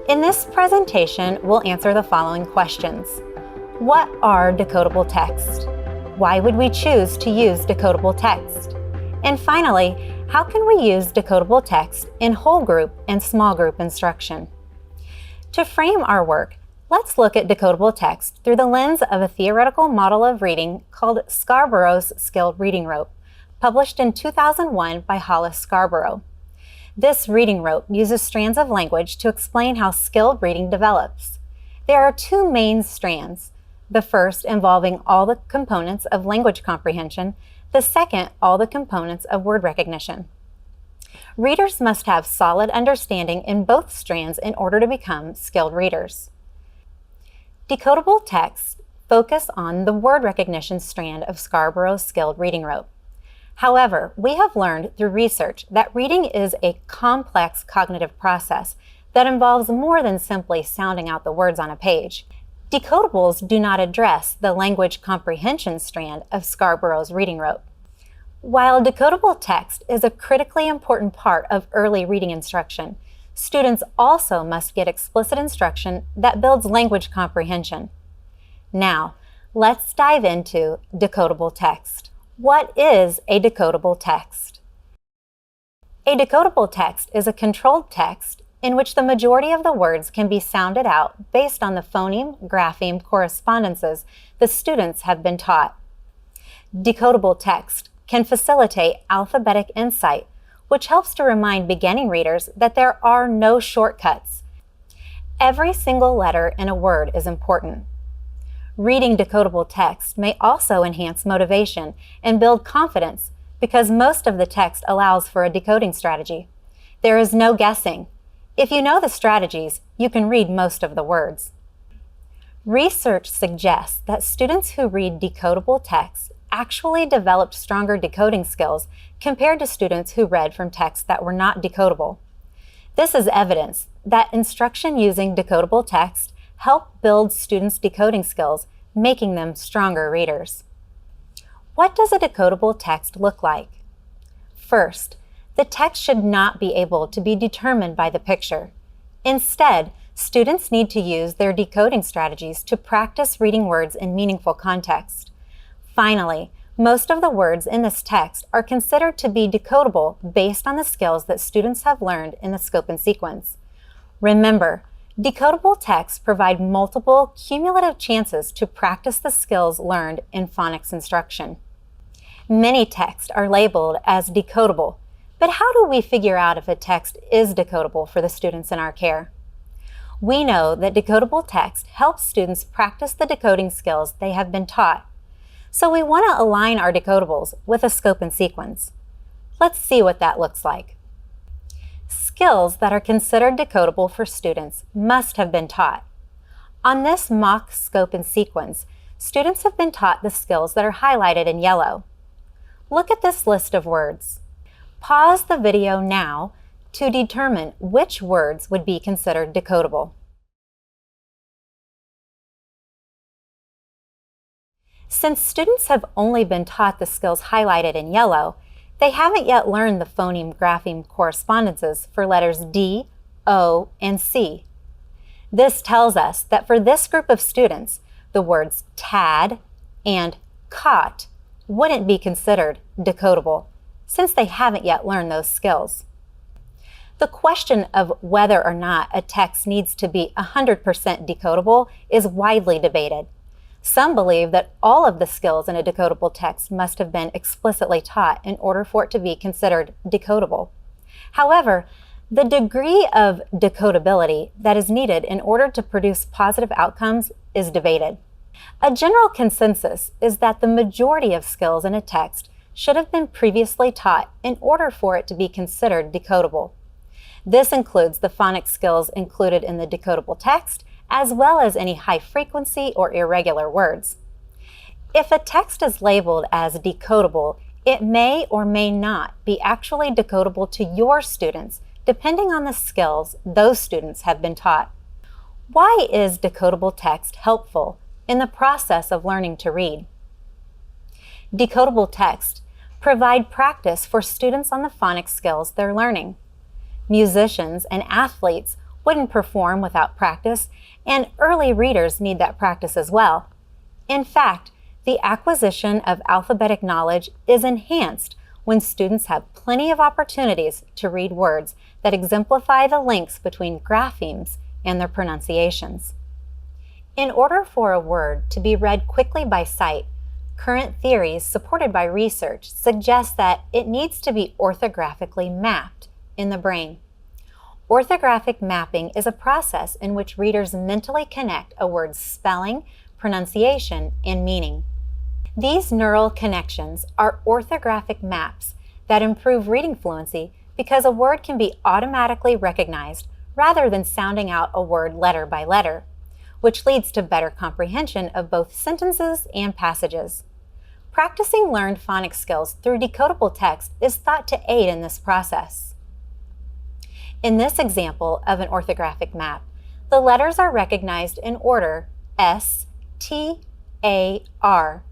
In this presentation, we'll answer the following questions. What are decodable text? Why would we choose to use decodable text? And finally, how can we use decodable text in whole group and small group instruction? To frame our work, let's look at decodable text through the lens of a theoretical model of reading called Scarborough's Skilled Reading Rope, published in 2001 by Hollis Scarborough. This reading rope uses strands of language to explain how skilled reading develops. There are two main strands, the first involving all the components of language comprehension, the second all the components of word recognition. Readers must have solid understanding in both strands in order to become skilled readers. Decodable texts focus on the word recognition strand of Scarborough's Skilled Reading Rope. However, we have learned through research that reading is a complex cognitive process that involves more than simply sounding out the words on a page. Decodables do not address the language comprehension strand of Scarborough's reading rope. While decodable text is a critically important part of early reading instruction, students also must get explicit instruction that builds language comprehension. Now, let's dive into decodable text. What is a decodable text? A decodable text is a controlled text in which the majority of the words can be sounded out based on the phoneme-grapheme correspondences the students have been taught. Decodable text can facilitate alphabetic insight, which helps to remind beginning readers that there are no shortcuts. Every single letter in a word is important. Reading decodable text may also enhance motivation and build confidence because most of the text allows for a decoding strategy. There is no guessing. If you know the strategies, you can read most of the words. Research suggests that students who read decodable text actually developed stronger decoding skills compared to students who read from texts that were not decodable. This is evidence that instruction using decodable text help build students' decoding skills, making them stronger readers. What does a decodable text look like? First, the text should not be able to be determined by the picture. Instead, students need to use their decoding strategies to practice reading words in meaningful context. Finally, most of the words in this text are considered to be decodable based on the skills that students have learned in the scope and sequence. Remember, decodable texts provide multiple cumulative chances to practice the skills learned in phonics instruction. Many texts are labeled as decodable, but how do we figure out if a text is decodable for the students in our care? We know that decodable text helps students practice the decoding skills they have been taught. So we want to align our decodables with a scope and sequence. Let's see what that looks like. Skills that are considered decodable for students must have been taught. On this mock scope and sequence, students have been taught the skills that are highlighted in yellow. Look at this list of words. Pause the video now to determine which words would be considered decodable. Since students have only been taught the skills highlighted in yellow, they haven't yet learned the phoneme-grapheme correspondences for letters D, O, and C. This tells us that for this group of students, the words tad and caught wouldn't be considered decodable, since they haven't yet learned those skills. The question of whether or not a text needs to be 100% decodable is widely debated. Some believe that all of the skills in a decodable text must have been explicitly taught in order for it to be considered decodable. However, the degree of decodability that is needed in order to produce positive outcomes is debated. A general consensus is that the majority of skills in a text should have been previously taught in order for it to be considered decodable. This includes the phonics skills included in the decodable text, as well as any high frequency or irregular words. If a text is labeled as decodable, it may or may not be actually decodable to your students, depending on the skills those students have been taught. Why is decodable text helpful in the process of learning to read? Decodable text provide practice for students on the phonics skills they're learning. Musicians and athletes wouldn't perform without practice, and early readers need that practice as well. In fact, the acquisition of alphabetic knowledge is enhanced when students have plenty of opportunities to read words that exemplify the links between graphemes and their pronunciations. In order for a word to be read quickly by sight, current theories supported by research suggest that it needs to be orthographically mapped in the brain. Orthographic mapping is a process in which readers mentally connect a word's spelling, pronunciation, and meaning. These neural connections are orthographic maps that improve reading fluency because a word can be automatically recognized rather than sounding out a word letter by letter, which leads to better comprehension of both sentences and passages. Practicing learned phonics skills through decodable text is thought to aid in this process. In this example of an orthographic map, the letters are recognized in order S, T, A, R.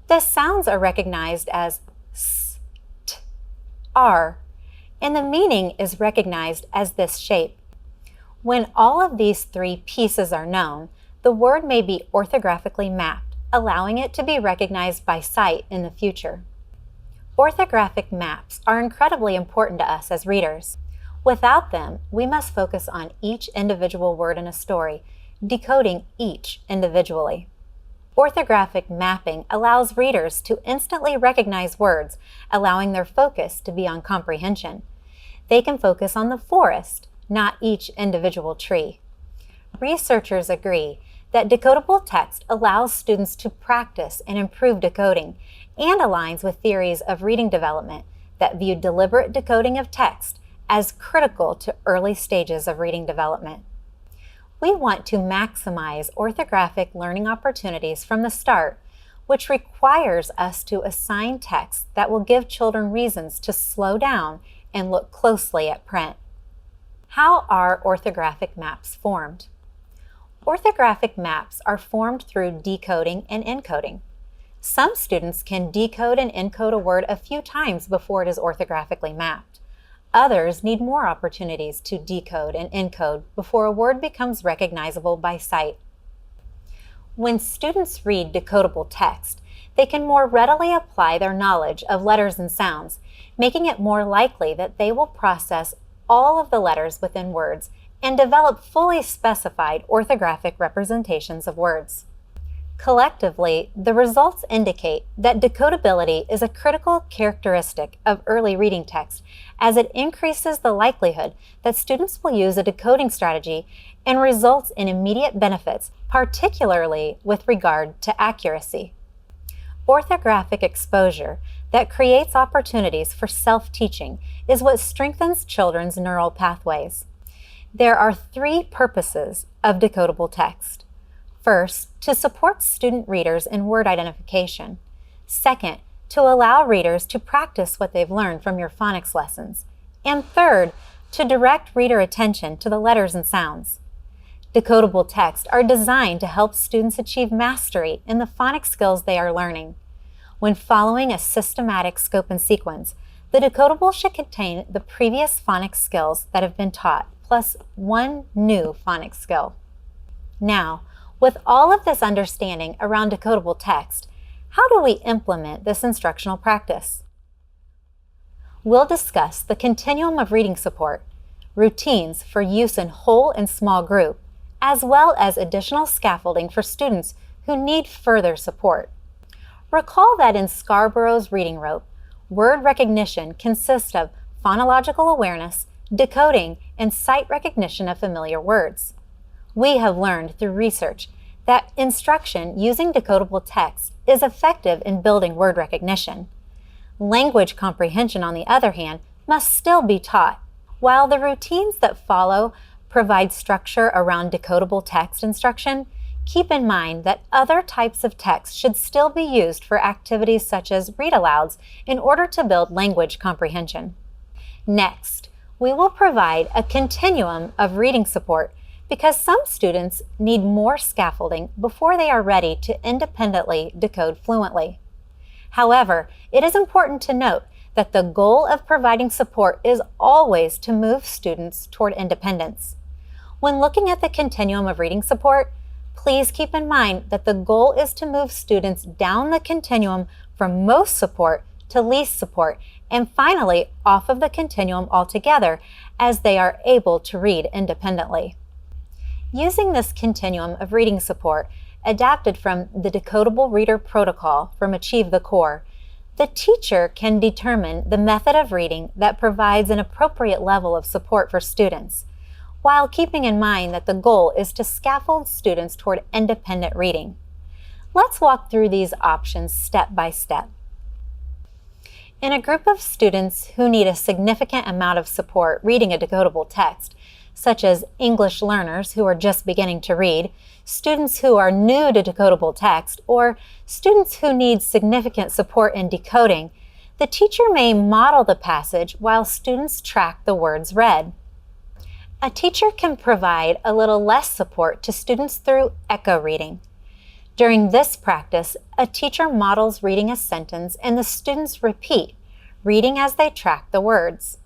The sounds are recognized as S, T, R, and the meaning is recognized as this shape. When all of these three pieces are known, the word may be orthographically mapped, allowing it to be recognized by sight in the future. Orthographic maps are incredibly important to us as readers. Without them, we must focus on each individual word in a story, decoding each individually. Orthographic mapping allows readers to instantly recognize words, allowing their focus to be on comprehension. They can focus on the forest, not each individual tree. Researchers agree that decodable text allows students to practice and improve decoding and aligns with theories of reading development that view deliberate decoding of text as critical to early stages of reading development. We want to maximize orthographic learning opportunities from the start, which requires us to assign text that will give children reasons to slow down and look closely at print. How are orthographic maps formed? Orthographic maps are formed through decoding and encoding. Some students can decode and encode a word a few times before it is orthographically mapped. Others need more opportunities to decode and encode before a word becomes recognizable by sight. When students read decodable text, they can more readily apply their knowledge of letters and sounds, making it more likely that they will process all of the letters within words and develop fully specified orthographic representations of words. Collectively, the results indicate that decodability is a critical characteristic of early reading text, as it increases the likelihood that students will use a decoding strategy and results in immediate benefits, particularly with regard to accuracy. Orthographic exposure that creates opportunities for self-teaching is what strengthens children's neural pathways. There are three purposes of decodable text. First, to support student readers in word identification. Second, to allow readers to practice what they've learned from your phonics lessons. And third, to direct reader attention to the letters and sounds. Decodable texts are designed to help students achieve mastery in the phonics skills they are learning. When following a systematic scope and sequence, the decodable should contain the previous phonics skills that have been taught, plus one new phonics skill. Now, with all of this understanding around decodable text, how do we implement this instructional practice? We'll discuss the continuum of reading support, routines for use in whole and small group, as well as additional scaffolding for students who need further support. Recall that in Scarborough's reading rope, word recognition consists of phonological awareness, decoding, and sight recognition of familiar words. We have learned through research that instruction using decodable text is effective in building word recognition. Language comprehension, on the other hand, must still be taught. While the routines that follow provide structure around decodable text instruction, keep in mind that other types of text should still be used for activities such as read-alouds in order to build language comprehension. Next, we will provide a continuum of reading support because some students need more scaffolding before they are ready to independently decode fluently. However, it is important to note that the goal of providing support is always to move students toward independence. When looking at the continuum of reading support, please keep in mind that the goal is to move students down the continuum from most support to least support, and finally off of the continuum altogether as they are able to read independently. Using this continuum of reading support, adapted from the Decodable Reader Protocol from Achieve the Core, the teacher can determine the method of reading that provides an appropriate level of support for students, while keeping in mind that the goal is to scaffold students toward independent reading. Let's walk through these options step by step. In a group of students who need a significant amount of support reading a decodable text, such as English learners who are just beginning to read, students who are new to decodable text, or students who need significant support in decoding, the teacher may model the passage while students track the words read. A teacher can provide a little less support to students through echo reading. During this practice, a teacher models reading a sentence and the students repeat, reading as they track the words.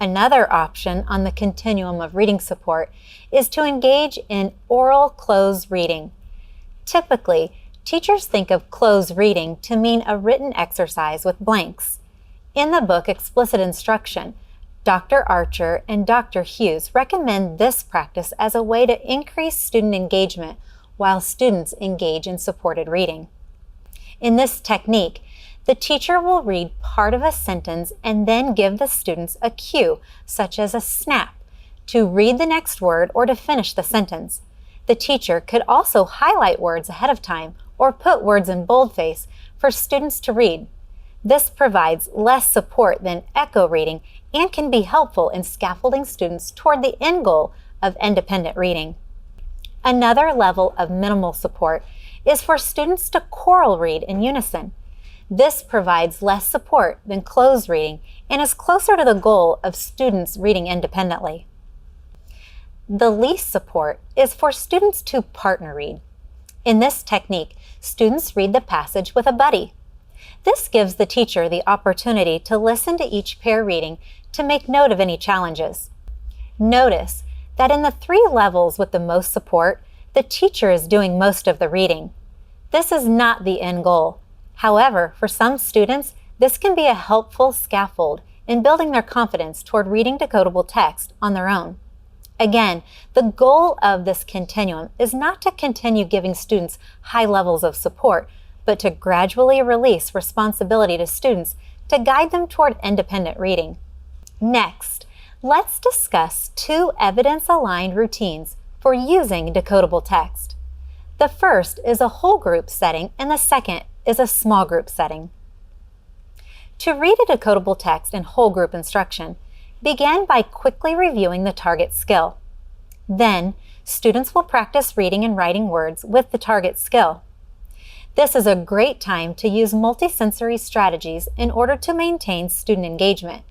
Another option on the continuum of reading support is to engage in oral close reading. Typically, teachers think of close reading to mean a written exercise with blanks. In the book Explicit Instruction, Dr. Archer and Dr. Hughes recommend this practice as a way to increase student engagement while students engage in supported reading. In this technique, the teacher will read part of a sentence and then give the students a cue, such as a snap, to read the next word or to finish the sentence. The teacher could also highlight words ahead of time or put words in boldface for students to read. This provides less support than echo reading and can be helpful in scaffolding students toward the end goal of independent reading. Another level of minimal support is for students to choral read in unison. This provides less support than close reading and is closer to the goal of students reading independently. The least support is for students to partner read. In this technique, students read the passage with a buddy. This gives the teacher the opportunity to listen to each pair reading to make note of any challenges. Notice that in the 3 levels with the most support, the teacher is doing most of the reading. This is not the end goal. However, for some students, this can be a helpful scaffold in building their confidence toward reading decodable text on their own. Again, the goal of this continuum is not to continue giving students high levels of support, but to gradually release responsibility to students to guide them toward independent reading. Next, let's discuss 2 evidence-aligned routines for using decodable text. The first is a whole group setting and the second is a small group setting. To read a decodable text in whole group instruction, begin by quickly reviewing the target skill. Then, students will practice reading and writing words with the target skill. This is a great time to use multisensory strategies in order to maintain student engagement.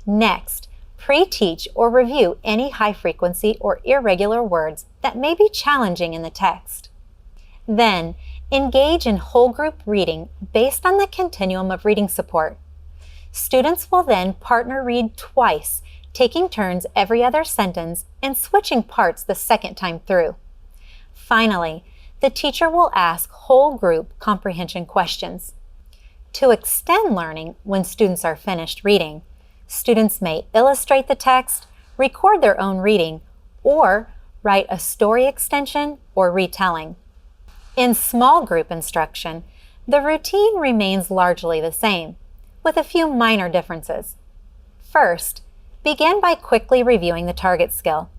Next, pre-teach or review any high-frequency or irregular words that may be challenging in the text. Then, engage in whole group reading based on the continuum of reading support. Students will then partner read twice, taking turns every other sentence and switching parts the second time through. Finally, the teacher will ask whole group comprehension questions. To extend learning when students are finished reading, students may illustrate the text, record their own reading, or write a story extension or retelling. In small group instruction, the routine remains largely the same, with a few minor differences. First, begin by quickly reviewing the target skill.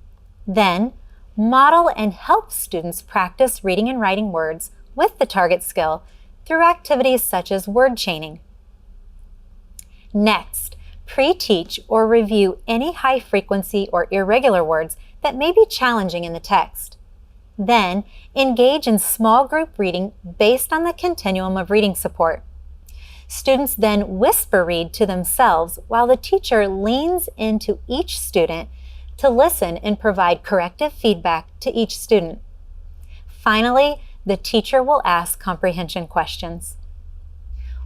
Then, model and help students practice reading and writing words with the target skill through activities such as word chaining. Next, pre-teach or review any high-frequency or irregular words that may be challenging in the text. Then, engage in small group reading based on the continuum of reading support. Students then whisper read to themselves while the teacher leans into each student to listen and provide corrective feedback to each student. Finally, the teacher will ask comprehension questions.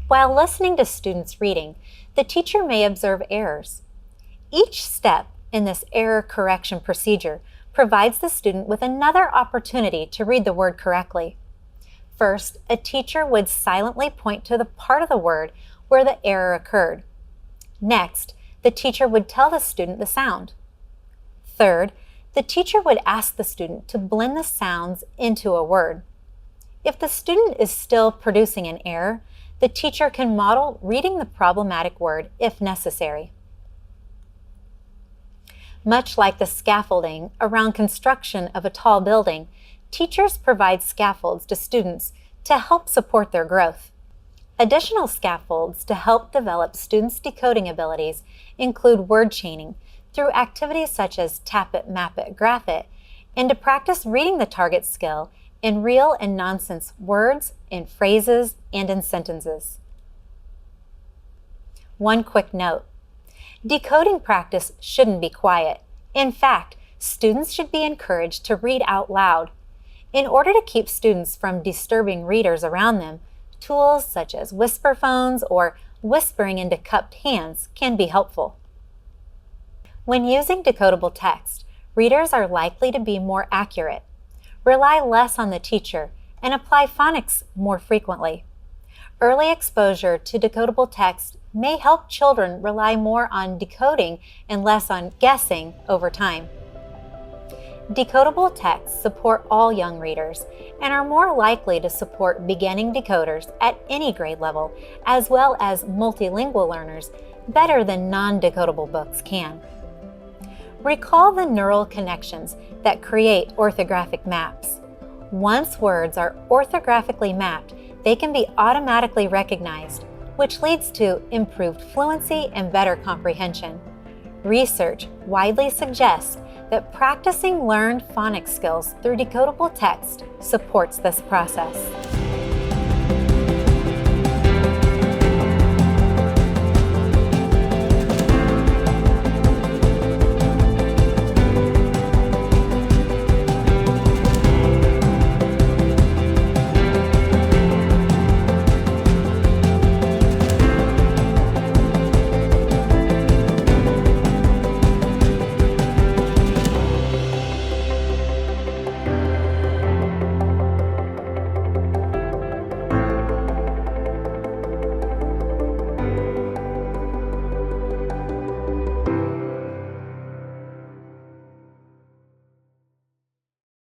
While listening to students reading, the teacher may observe errors. Each step in this error correction procedure provides the student with another opportunity to read the word correctly. First, a teacher would silently point to the part of the word where the error occurred. Next, the teacher would tell the student the sound. Third, the teacher would ask the student to blend the sounds into a word. If the student is still producing an error, the teacher can model reading the problematic word if necessary. Much like the scaffolding around construction of a tall building, teachers provide scaffolds to students to help support their growth. Additional scaffolds to help develop students' decoding abilities include word chaining through activities such as tap it, map it, graph it, and to practice reading the target skill in real and nonsense words, in phrases, and in sentences. One quick note: decoding practice shouldn't be quiet. In fact, students should be encouraged to read out loud. In order to keep students from disturbing readers around them, tools such as whisper phones or whispering into cupped hands can be helpful. When using decodable text, readers are likely to be more accurate, rely less on the teacher, and apply phonics more frequently. Early exposure to decodable text may help children rely more on decoding and less on guessing over time. Decodable texts support all young readers and are more likely to support beginning decoders at any grade level, as well as multilingual learners, better than non-decodable books can. Recall the neural connections that create orthographic maps. Once words are orthographically mapped, they can be automatically recognized, which leads to improved fluency and better comprehension. Research widely suggests that practicing learned phonics skills through decodable text supports this process.